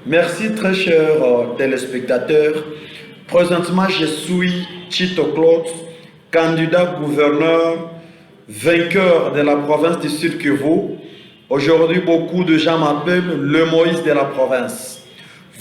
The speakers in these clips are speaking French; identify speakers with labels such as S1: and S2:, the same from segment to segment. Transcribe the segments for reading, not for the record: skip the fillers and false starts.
S1: Merci très chers téléspectateurs. Présentement, je suis Chito Claude, candidat gouverneur, vainqueur de la province du Sud Kivu. Aujourd'hui, beaucoup de gens m'appellent le Moïse de la province.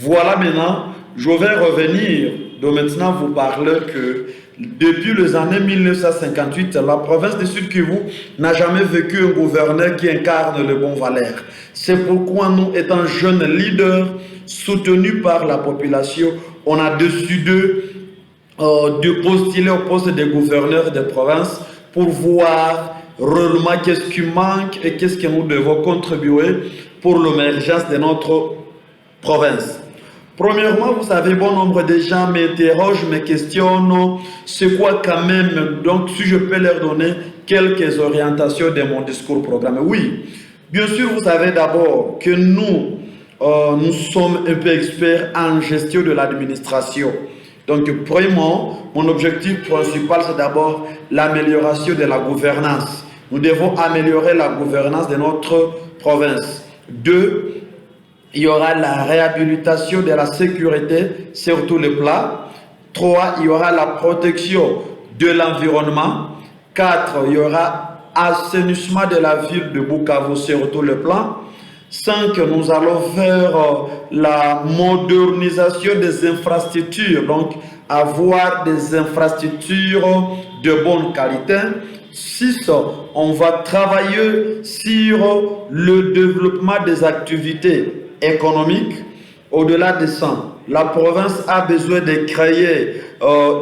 S1: Voilà maintenant, je vais revenir de maintenant vous parler que depuis les années 1958, la province du Sud Kivu n'a jamais vécu un gouverneur qui incarne le bon valeur. C'est pourquoi nous, étant jeunes leaders, soutenus par la population, on a décidé de postuler au poste de gouverneur de province pour voir réellement qu'est-ce qui manque et qu'est-ce que nous devons contribuer pour l'émergence de notre province. Premièrement, vous savez, bon nombre de gens m'interrogent, me questionnent, c'est quoi quand même, donc si je peux leur donner quelques orientations de mon discours programmé. Oui, bien sûr, vous savez d'abord que nous sommes un peu experts en gestion de l'administration. Donc, premièrement, mon objectif principal, c'est d'abord l'amélioration de la gouvernance. Nous devons améliorer la gouvernance de notre province. Deux, il y aura la réhabilitation de la sécurité sur tous les plans. 3, il y aura la protection de l'environnement. 4, il y aura assainissement de la ville de Bukavu sur tous les plans. 5, nous allons vers la modernisation des infrastructures, donc avoir des infrastructures de bonne qualité. 6, on va travailler sur le développement des activités économiques. Au-delà de ça, la province a besoin de créer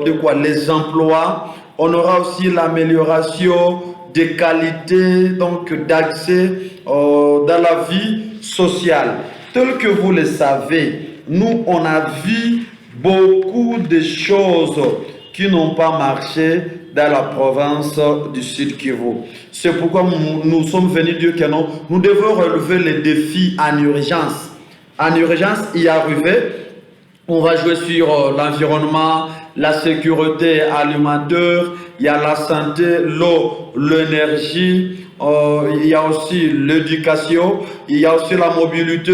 S1: les emplois. On aura aussi l'amélioration des qualités donc d'accès dans la vie sociale. Tel que vous le savez, nous on a vu beaucoup de choses qui n'ont pas marché dans la province du Sud Kivu. C'est pourquoi nous sommes venus dire que non, nous devons relever les défis en urgence. En urgence, y arriver, on va jouer sur l'environnement, la sécurité alimentaire, il y a la santé, l'eau, l'énergie, il y a aussi l'éducation, il y a aussi la mobilité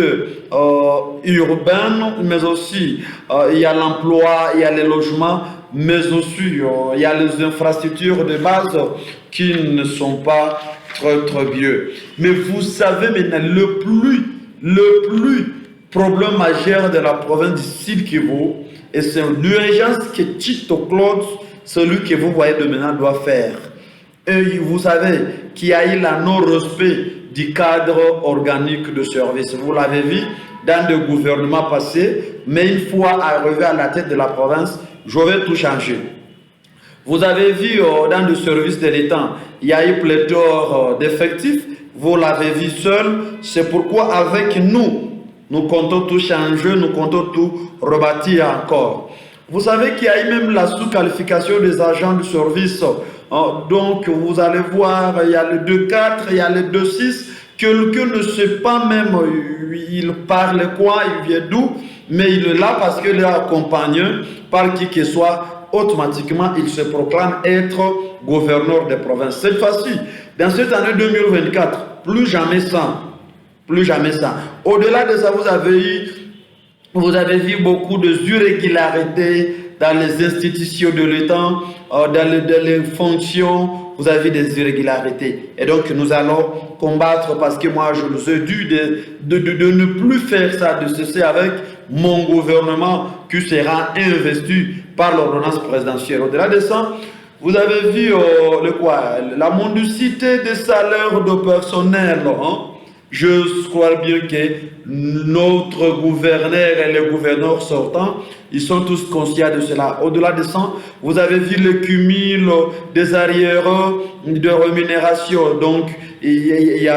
S1: urbaine, mais aussi il y a l'emploi, il y a les logements, mais aussi il y a les infrastructures de base qui ne sont pas très bien. Mais vous savez maintenant, le plus problème majeur de la province du Sud Kivu, et c'est l'urgence que Chito Claude, celui que vous voyez de maintenant, doit faire. Et vous savez qu'il y a eu la non-respect du cadre organique de service. Vous l'avez vu dans le gouvernement passé, mais une fois arrivé à la tête de la province, je vais tout changer. Vous avez vu dans le service de l'État, il y a eu pléthore d'effectifs. Vous l'avez vu seul. C'est pourquoi avec nous comptons tout changer, nous comptons tout rebâtir encore. Vous savez qu'il y a eu même la sous-qualification des agents du service. Donc, vous allez voir, il y a le 2-4, il y a le 2-6. Quelqu'un ne sait pas même, il parle quoi, il vient d'où, mais il est là parce qu'il est accompagné par qui que soit. Automatiquement, il se proclame être gouverneur des provinces. Cette fois-ci, dans cette année 2024, plus jamais ça. Plus jamais ça. Au-delà de ça, vous avez vu beaucoup d'irrégularités dans les institutions de l'État, dans les fonctions, vous avez des irrégularités. Et donc, nous allons combattre parce que moi, je nous ai dû de ne plus faire ça, de cesser avec mon gouvernement qui sera investi par l'ordonnance présidentielle. Au-delà de ça, vous avez vu la mendicité des salaires de personnel. Je crois bien que notre gouverneur et les gouverneurs sortants, ils sont tous conscients de cela. Au-delà de ça, vous avez vu le cumul des arrières de rémunération. Donc, il y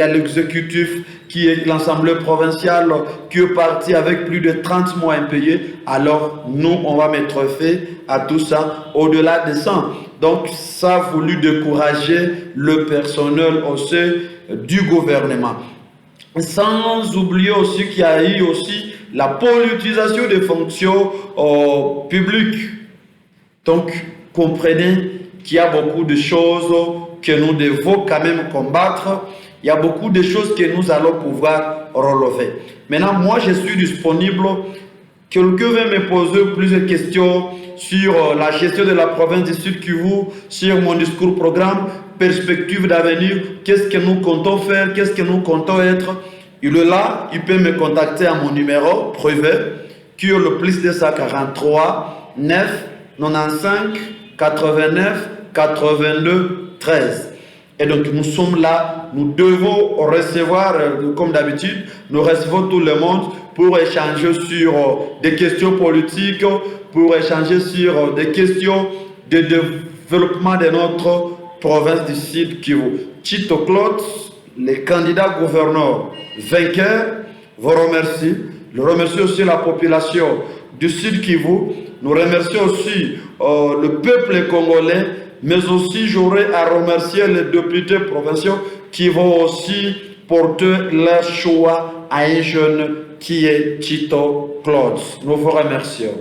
S1: a l'exécutif qui est l'Assemblée provinciale qui est parti avec plus de 30 mois impayés. Alors, nous, on va mettre fin à tout ça. Au-delà de ça, donc, ça a voulu décourager le personnel aussi du gouvernement. Sans oublier aussi qu'il y a eu aussi la politisation des fonctions publiques. Donc, comprenez qu'il y a beaucoup de choses que nous devons quand même combattre Il y a beaucoup de choses que nous allons pouvoir relever. Maintenant, moi, je suis disponible. Quelqu'un veut me poser plusieurs questions sur la gestion de la province du Sud Kivu, sur mon discours programme, perspective d'avenir, qu'est-ce que nous comptons faire, qu'est-ce que nous comptons être. Il est là, il peut me contacter à mon numéro privé, qui est le plus 243 9 95 89 82 13. Et donc nous sommes là, nous devons recevoir, comme d'habitude, nous recevons tout le monde pour échanger sur des questions politiques, pour échanger sur des questions de développement de notre province du Sud Kivu. Tito Claude, le candidat gouverneur vainqueur, vous remercie. Je remercie aussi la population du Sud Kivu. Nous remercions aussi le peuple congolais, mais aussi j'aurais à remercier les députés provinciaux qui vont aussi porter leur choix à un jeune qui est Tito Claude. Nous vous remercions.